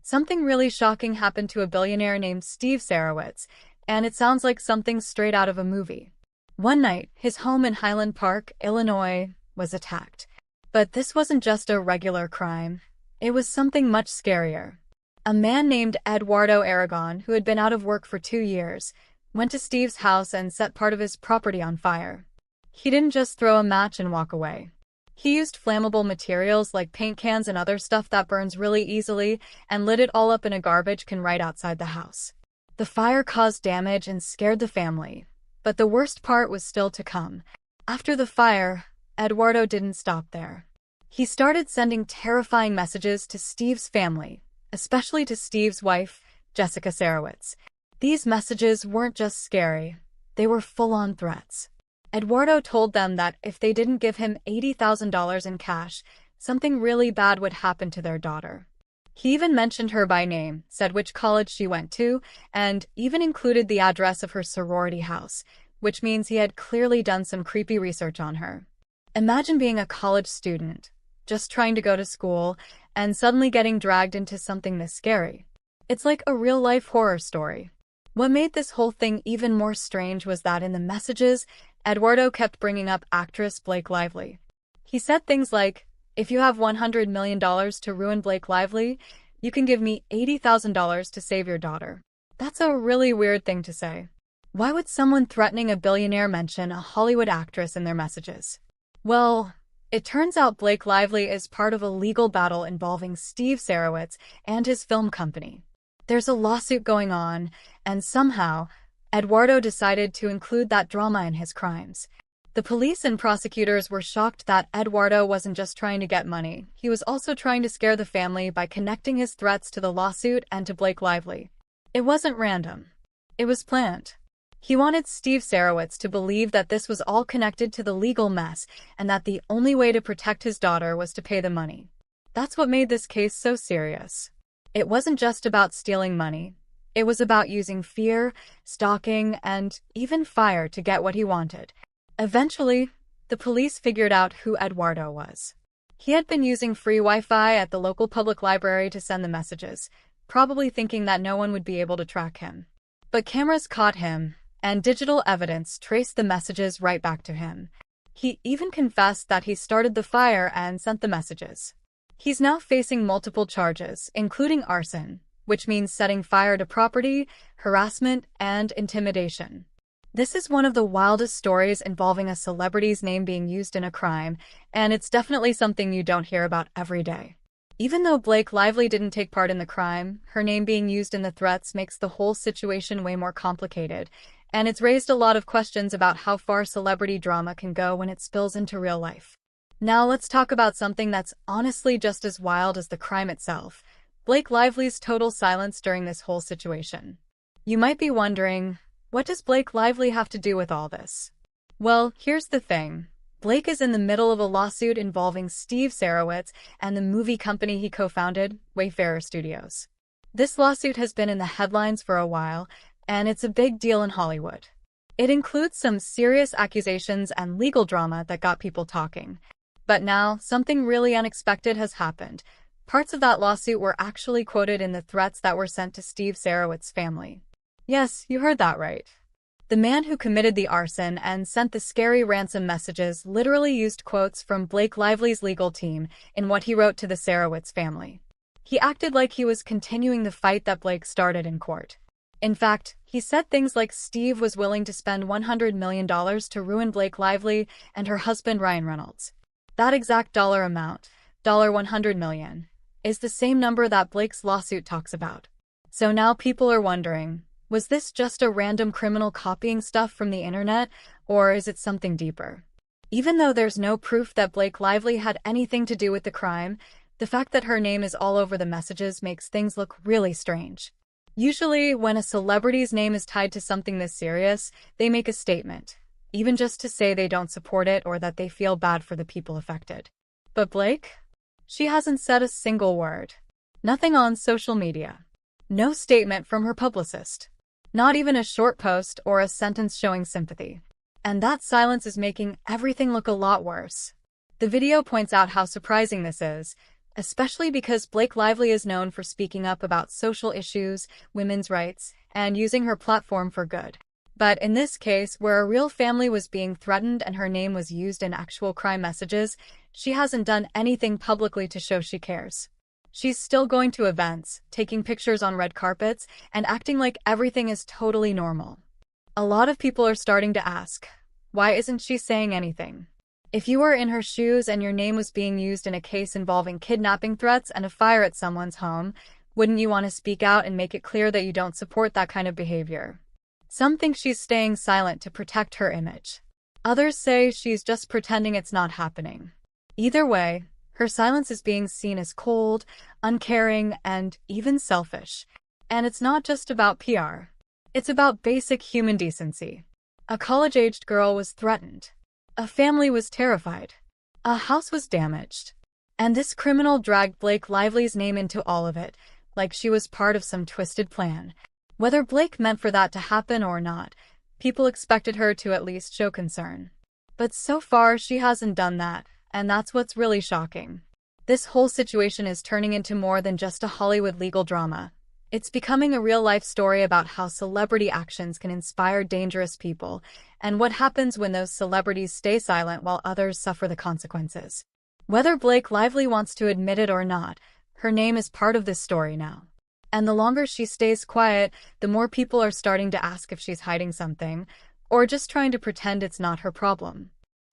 Something really shocking happened to a billionaire named Steve Sarowitz, and it sounds like something straight out of a movie. One night, his home in Highland Park, Illinois, was attacked. But this wasn't just a regular crime. It was something much scarier. A man named Eduardo Aragon, who had been out of work for 2 years, went to Steve's house and set part of his property on fire. He didn't just throw a match and walk away. He used flammable materials like paint cans and other stuff that burns really easily and lit it all up in a garbage can right outside the house. The fire caused damage and scared the family. But the worst part was still to come. After the fire, Eduardo didn't stop there. He started sending terrifying messages to Steve's family, especially to Steve's wife, Jessica Sarowitz. These messages weren't just scary, they were full-on threats. Eduardo told them that if they didn't give him $80,000 in cash, something really bad would happen to their daughter. He even mentioned her by name, said which college she went to, and even included the address of her sorority house, which means he had clearly done some creepy research on her. Imagine being a college student, just trying to go to school, and suddenly getting dragged into something this scary. It's like a real-life horror story. What made this whole thing even more strange was that in the messages, Eduardo kept bringing up actress Blake Lively. He said things like, "If you have $100 million to ruin Blake Lively, you can give me $80,000 to save your daughter." That's a really weird thing to say. Why would someone threatening a billionaire mention a Hollywood actress in their messages? Well, it turns out Blake Lively is part of a legal battle involving Steve Sarowitz and his film company. There's a lawsuit going on, and somehow, Eduardo decided to include that drama in his crimes. The police and prosecutors were shocked that Eduardo wasn't just trying to get money, he was also trying to scare the family by connecting his threats to the lawsuit and to Blake Lively. It wasn't random. It was planned. He wanted Steve Sarowitz to believe that this was all connected to the legal mess and that the only way to protect his daughter was to pay the money. That's what made this case so serious. It wasn't just about stealing money. It was about using fear, stalking, and even fire to get what he wanted. Eventually, the police figured out who Eduardo was. He had been using free Wi-Fi at the local public library to send the messages, probably thinking that no one would be able to track him. But cameras caught him, and digital evidence traced the messages right back to him. He even confessed that he started the fire and sent the messages. He's now facing multiple charges, including arson, which means setting fire to property, harassment, and intimidation. This is one of the wildest stories involving a celebrity's name being used in a crime, and it's definitely something you don't hear about every day. Even though Blake Lively didn't take part in the crime, her name being used in the threats makes the whole situation way more complicated, and it's raised a lot of questions about how far celebrity drama can go when it spills into real life. Now let's talk about something that's honestly just as wild as the crime itself: Blake Lively's total silence during this whole situation. You might be wondering, what does Blake Lively have to do with all this? Well, here's the thing. Blake is in the middle of a lawsuit involving Steve Sarowitz and the movie company he co-founded, Wayfarer Studios. This lawsuit has been in the headlines for a while, and it's a big deal in Hollywood. It includes some serious accusations and legal drama that got people talking. But now, something really unexpected has happened. Parts of that lawsuit were actually quoted in the threats that were sent to Steve Sarowitz's family. Yes, you heard that right. The man who committed the arson and sent the scary ransom messages literally used quotes from Blake Lively's legal team in what he wrote to the Sarowitz family. He acted like he was continuing the fight that Blake started in court. In fact, he said things like Steve was willing to spend $100 million to ruin Blake Lively and her husband Ryan Reynolds. That exact dollar amount, $100 million, is the same number that Blake's lawsuit talks about. So now people are wondering, was this just a random criminal copying stuff from the internet, or is it something deeper? Even though there's no proof that Blake Lively had anything to do with the crime, the fact that her name is all over the messages makes things look really strange. Usually, when a celebrity's name is tied to something this serious, they make a statement, even just to say they don't support it or that they feel bad for the people affected. But Blake? She hasn't said a single word. Nothing on social media. No statement from her publicist. Not even a short post or a sentence showing sympathy. And that silence is making everything look a lot worse. The video points out how surprising this is. especially because Blake Lively is known for speaking up about social issues, women's rights, and using her platform for good. But in this case, where a real family was being threatened and her name was used in actual crime messages, she hasn't done anything publicly to show she cares. She's still going to events, taking pictures on red carpets, and acting like everything is totally normal. A lot of people are starting to ask, why isn't she saying anything? If you were in her shoes and your name was being used in a case involving kidnapping threats and a fire at someone's home, wouldn't you want to speak out and make it clear that you don't support that kind of behavior? Some think she's staying silent to protect her image. Others say she's just pretending it's not happening. Either way, her silence is being seen as cold, uncaring, and even selfish. And it's not just about PR. It's about basic human decency. A college-aged girl was threatened. A family was terrified. A house was damaged. And this criminal dragged Blake Lively's name into all of it, like she was part of some twisted plan. Whether Blake meant for that to happen or not, people expected her to at least show concern. But so far, she hasn't done that, and that's what's really shocking. This whole situation is turning into more than just a Hollywood legal drama. It's becoming a real-life story about how celebrity actions can inspire dangerous people, and what happens when those celebrities stay silent while others suffer the consequences. Whether Blake Lively wants to admit it or not, her name is part of this story now. And the longer she stays quiet, the more people are starting to ask if she's hiding something, or just trying to pretend it's not her problem.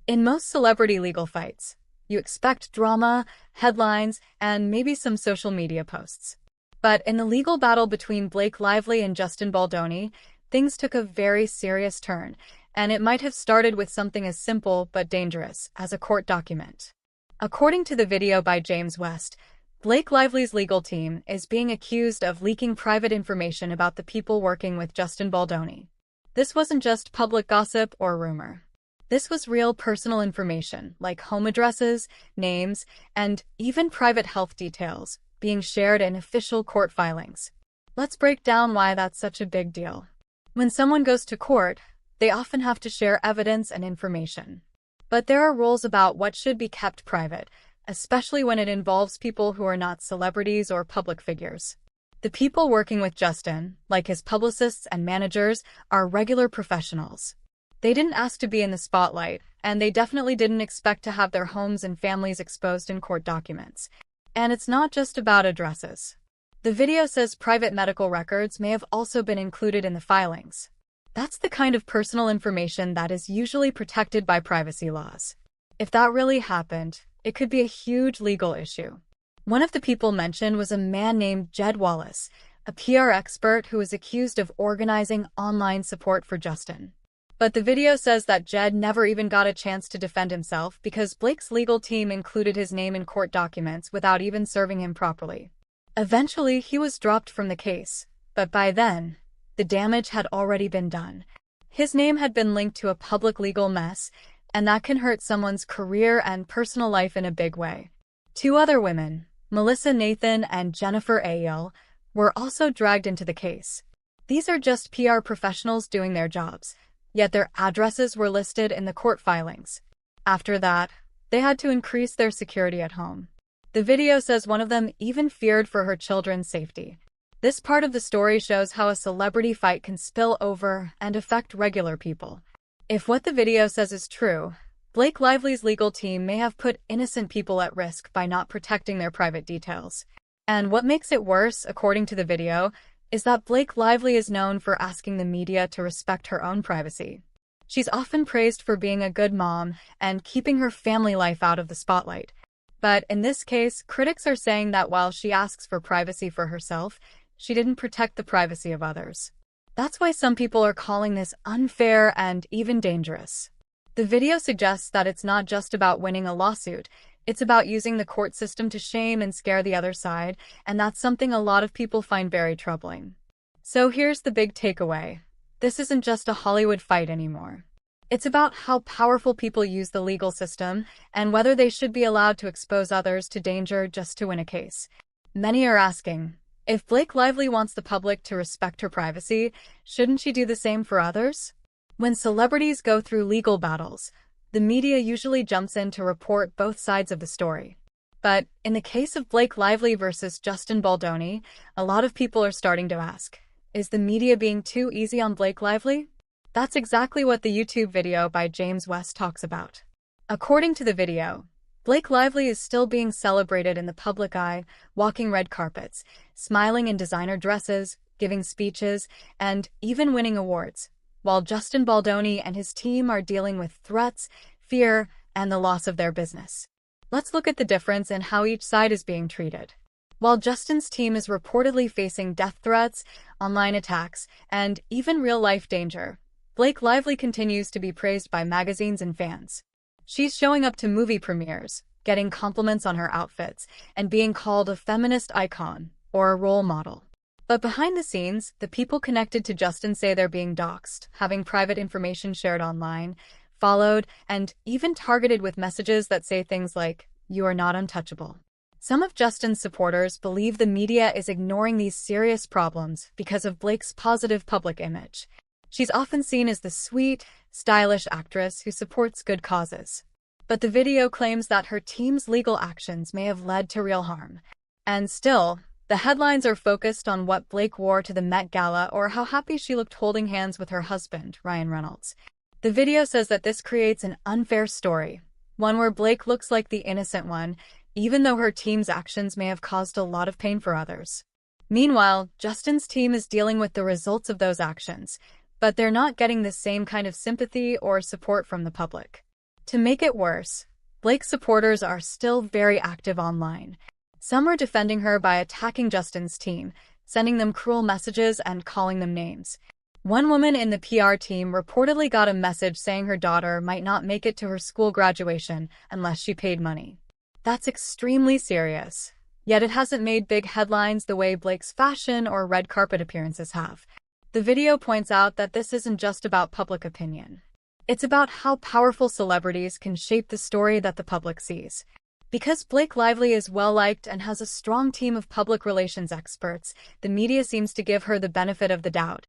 In most celebrity legal fights, you expect drama, headlines, and maybe some social media posts. But in the legal battle between Blake Lively and Justin Baldoni, things took a very serious turn, and it might have started with something as simple but dangerous as a court document. According to the video by James West, Blake Lively's legal team is being accused of leaking private information about the people working with Justin Baldoni. This wasn't just public gossip or rumor. This was real personal information, like home addresses, names, and even private health details, being shared in official court filings. Let's break down why that's such a big deal. When someone goes to court, they often have to share evidence and information. But there are rules about what should be kept private, especially when it involves people who are not celebrities or public figures. The people working with Justin, like his publicists and managers, are regular professionals. They didn't ask to be in the spotlight, and they definitely didn't expect to have their homes and families exposed in court documents. And it's not just about addresses. The video says private medical records may have also been included in the filings. That's the kind of personal information that is usually protected by privacy laws. If that really happened, it could be a huge legal issue. One of the people mentioned was a man named Jed Wallace, a PR expert who was accused of organizing online support for Justin. But the video says that Jed never even got a chance to defend himself because Blake's legal team included his name in court documents without even serving him properly. Eventually, he was dropped from the case, but by then, the damage had already been done. His name had been linked to a public legal mess, and that can hurt someone's career and personal life in a big way. Two other women, Melissa Nathan and Jennifer Ayle, were also dragged into the case. These are just PR professionals doing their jobs, yet their addresses were listed in the court filings. After that, they had to increase their security at home. The video says one of them even feared for her children's safety. This part of the story shows how a celebrity fight can spill over and affect regular people. If what the video says is true, Blake Lively's legal team may have put innocent people at risk by not protecting their private details. And what makes it worse, according to the video, is that Blake Lively is known for asking the media to respect her own privacy. She's often praised for being a good mom and keeping her family life out of the spotlight. But in this case, critics are saying that while she asks for privacy for herself, she didn't protect the privacy of others. That's why some people are calling this unfair and even dangerous. The video suggests that it's not just about winning a lawsuit, it's about using the court system to shame and scare the other side, and that's something a lot of people find very troubling. So here's the big takeaway. This isn't just a Hollywood fight anymore. It's about how powerful people use the legal system and whether they should be allowed to expose others to danger just to win a case. Many are asking, if Blake Lively wants the public to respect her privacy, shouldn't she do the same for others? When celebrities go through legal battles, the media usually jumps in to report both sides of the story. But in the case of Blake Lively versus Justin Baldoni, a lot of people are starting to ask, is the media being too easy on Blake Lively? That's exactly what the YouTube video by James West talks about. According to the video, Blake Lively is still being celebrated in the public eye, walking red carpets, smiling in designer dresses, giving speeches, and even winning awards, while Justin Baldoni and his team are dealing with threats, fear, and the loss of their business. Let's look at the difference in how each side is being treated. While Justin's team is reportedly facing death threats, online attacks, and even real-life danger, Blake Lively continues to be praised by magazines and fans. She's showing up to movie premieres, getting compliments on her outfits, and being called a feminist icon or a role model. But behind the scenes, the people connected to Justin say they're being doxxed, having private information shared online, followed, and even targeted with messages that say things like, "You are not untouchable." Some of Justin's supporters believe the media is ignoring these serious problems because of Blake's positive public image. She's often seen as the sweet, stylish actress who supports good causes. But the video claims that her team's legal actions may have led to real harm. And still, the headlines are focused on what Blake wore to the Met Gala or how happy she looked holding hands with her husband, Ryan Reynolds. The video says that this creates an unfair story, one where Blake looks like the innocent one, even though her team's actions may have caused a lot of pain for others. Meanwhile, Justin's team is dealing with the results of those actions, but they're not getting the same kind of sympathy or support from the public. To make it worse, Blake's supporters are still very active online. Some are defending her by attacking Justin's team, sending them cruel messages and calling them names. One woman in the PR team reportedly got a message saying her daughter might not make it to her school graduation unless she paid money. That's extremely serious. Yet it hasn't made big headlines the way Blake's fashion or red carpet appearances have. The video points out that this isn't just about public opinion. It's about how powerful celebrities can shape the story that the public sees. Because Blake Lively is well-liked and has a strong team of public relations experts, the media seems to give her the benefit of the doubt.